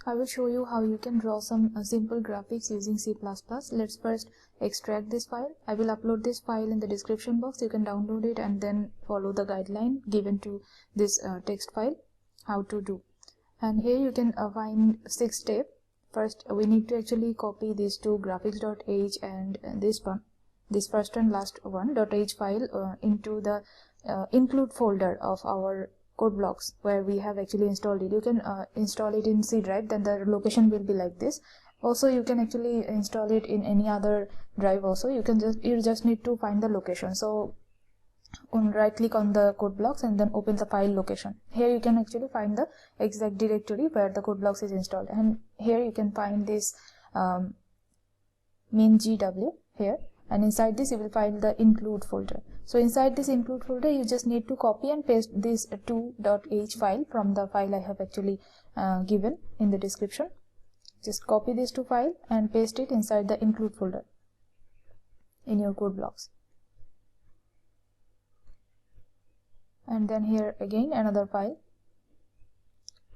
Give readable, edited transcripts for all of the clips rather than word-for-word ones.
I will show you how you can draw some simple graphics using C++. Let's first extract this file. I will upload this file in the description box. You can download it and then follow the guideline given to this text file, how to do. And here you can find 6 steps. First, we need to actually copy these two graphics.h and this one, this first and last one .h file into the include folder of our code blocks where we have actually installed it. You can install it in C drive, then the location will be like this. Also, you can actually install it in any other drive also. You just need to find the location. So right click on the code blocks and then open the file location. Here you can actually find the exact directory where the code blocks is installed, and here you can find this min.gw here, and inside this you will find the include folder. So inside this include folder you just need to copy and paste this 2.h file from the file I have actually given in the description. Just copy this to file and paste it inside the include folder in your code blocks. And then here again another file,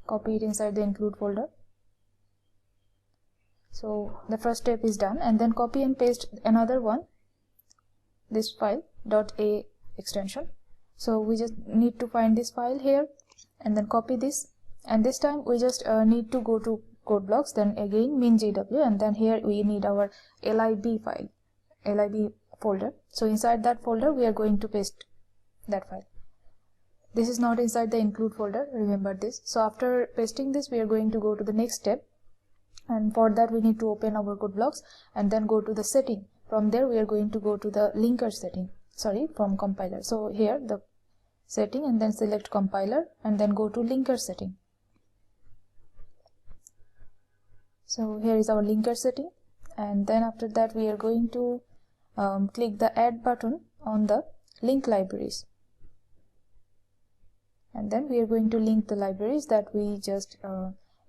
copy it inside the include folder. So the first step is done, and then copy and paste another one, this file .a extension. So we just need to find this file here and then copy this, and this time we just need to go to code blocks, then again min.gw, and then here we need our lib file, lib folder. So inside that folder we are going to paste that file. This is not inside the include folder, remember this. So after pasting this we are going to go to the next step, and for that we need to open our code blocks and then go to the setting. From there we are going to go to the linker setting, from compiler. So here the setting, and then select compiler and then go to linker setting. So here is our linker setting, and then after that we are going to click the add button on the link libraries, and then we are going to link the libraries that we just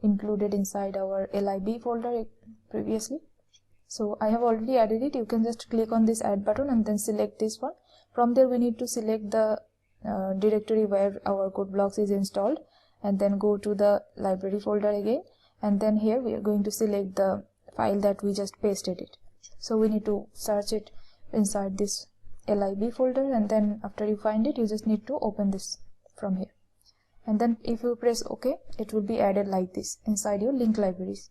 included inside our lib folder previously. So I have already added it. You can just click on this add button and then select this one. From there we need to select the directory where our code blocks is installed, and then go to the library folder again, and then here we are going to select the file that we just pasted it. So we need to search it inside this lib folder, and then after you find it you just need to open this from here, and then if you press OK, it will be added like this inside your link libraries.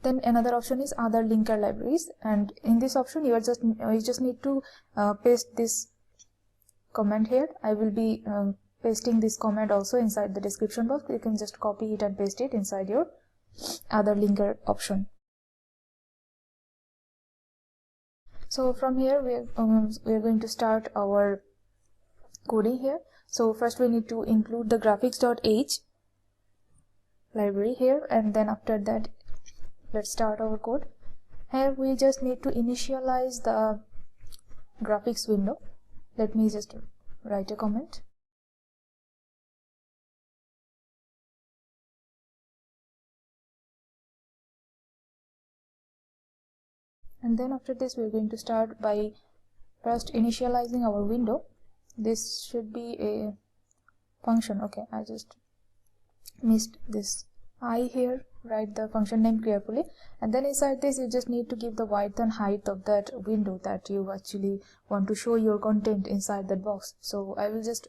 Then another option is other linker libraries, and in this option you just need to paste this comment here. I will be pasting this comment also inside the description box. You can just copy it and paste it inside your other linker option. So from here we are going to start our coding here. So first we need to include the graphics.h library here, and then after that let's start our code. Here we just need to initialize the graphics window. Let me just write a comment. And then after this we are going to start by first initializing our window. This should be a function. Okay, I just missed this I here. Write the function name carefully, and then inside this you just need to give the width and height of that window that you actually want to show your content inside that box. So I will just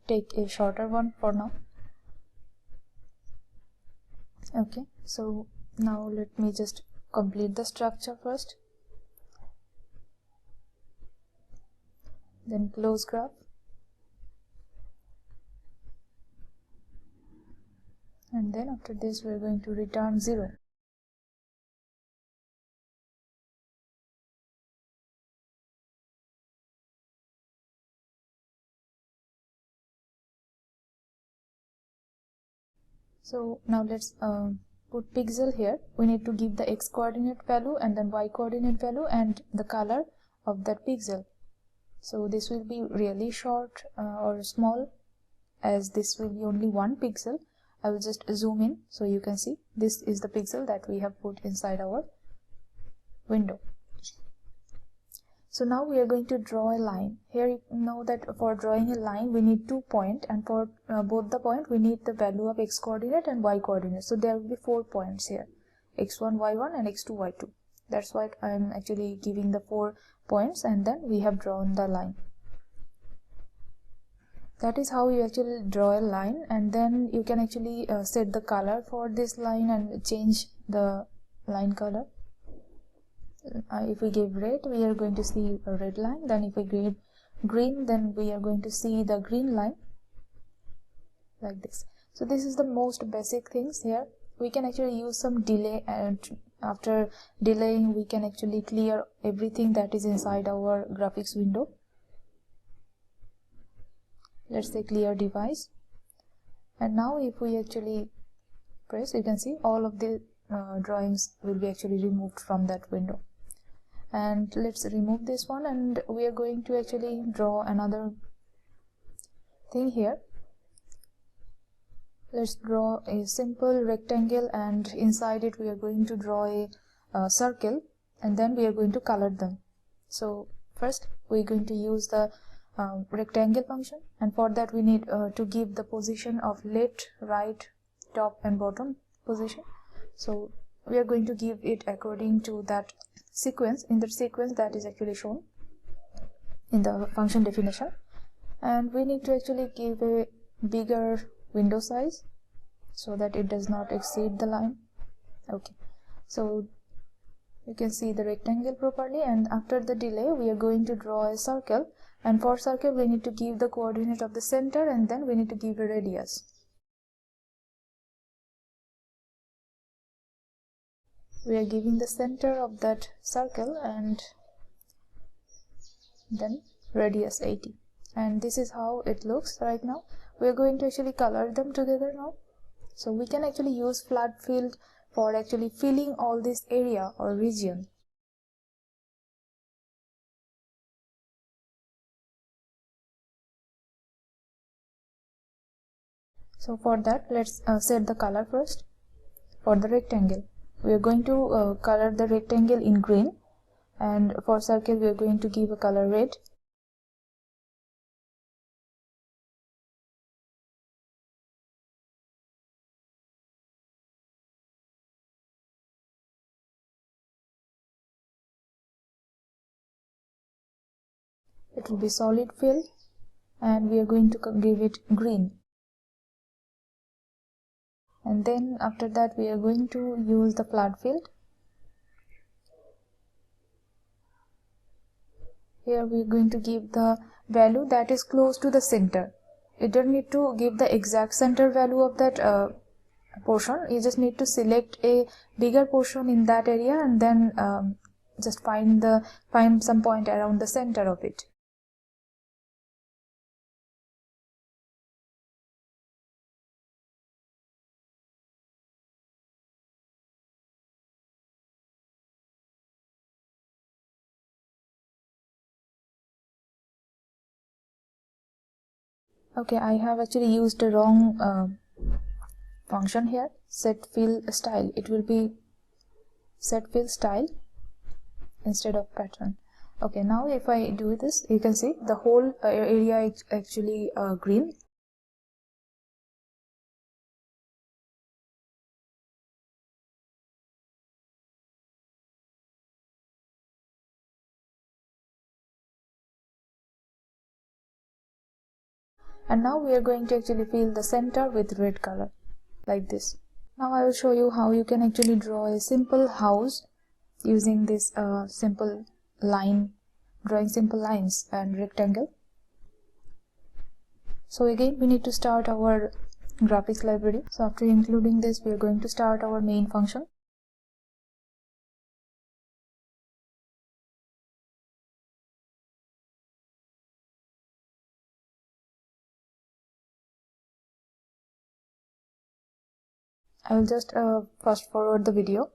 take a shorter one for now. Okay, so now let me just complete the structure first, then close graph, and then after this we are going to return 0. So now let's put pixel here. We need to give the x coordinate value and then y coordinate value and the color of that pixel. So this will be really short or small, as this will be only 1 pixel. I will just zoom in so you can see this is the pixel that we have put inside our window. So now we are going to draw a line. Here you know that for drawing a line we need 2 points, and for both the point we need the value of x coordinate and y coordinate. So there will be 4 points here, x1 y1 and x2 y2. That's why I am actually giving the 4 points, and then we have drawn the line. That is how you actually draw a line, and then you can actually set the color for this line and change the line color. If we give red, we are going to see a red line. Then if we give green, then we are going to see the green line, like this. So this is the most basic things here. We can actually use some delay, and after delaying we can actually clear everything that is inside our graphics window. Let's say clear device, and now if we actually press, you can see all of the drawings will be actually removed from that window. And let's remove this one, and we are going to actually draw another thing here. Let's draw a simple rectangle, and inside it we are going to draw a circle, and then we are going to color them. So first we are going to use the rectangle function, and for that we need to give the position of left, right, top and bottom position. So we are going to give it according to that sequence, in the sequence that is actually shown in the function definition. And we need to actually give a bigger window size so that it does not exceed the line. Okay, so you can see the rectangle properly, and after the delay we are going to draw a circle, and for circle we need to give the coordinate of the center, and then we need to give a radius. We are giving the center of that circle and then radius 80, and this is how it looks right now. We are going to actually color them together now. So we can actually use flood fill for actually filling all this area or region. So for that, let's set the color first. For the rectangle, we are going to color the rectangle in green, and for circle we are going to give a color red. It will be solid fill, and we are going to give it green. And then after that we are going to use the flood fill. Here we are going to give the value that is close to the center. You don't need to give the exact center value of that portion. You just need to select a bigger portion in that area, and then just find some point around the center of it. Okay, I have actually used the wrong function here, set fill style. It will be set fill style instead of pattern. Okay, now if I do this, you can see the whole area is actually green. And now we are going to actually fill the center with red color, like this. Now I will show you how you can actually draw a simple house using this simple line, drawing simple lines and rectangle. So again we need to start our graphics library. So after including this, we are going to start our main function. I will just fast forward the video.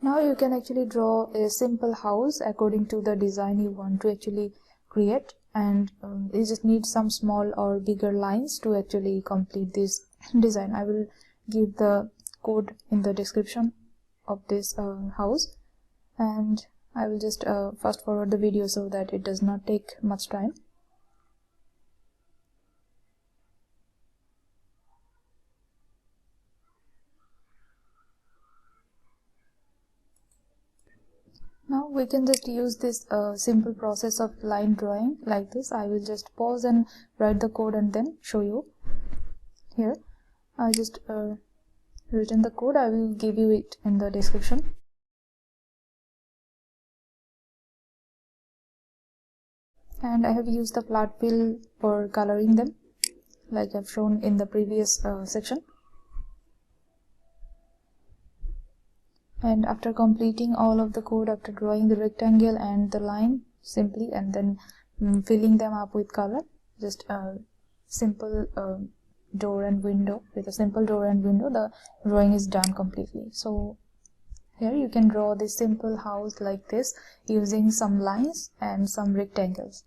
Now you can actually draw a simple house according to the design you want to actually create, and you just need some small or bigger lines to actually complete this design. I will give the code in the description of this house, and I will just fast forward the video so that it does not take much time. Now we can just use this simple process of line drawing like this. I will just pause and write the code and then show you. Here I just written the code. I will give you it in the description. And I have used the flat fill for coloring them like I've shown in the previous section. And after completing all of the code, after drawing the rectangle and the line simply and then filling them up with color, just a simple door and window, with a simple door and window, the drawing is done completely. So here you can draw this simple house like this using some lines and some rectangles.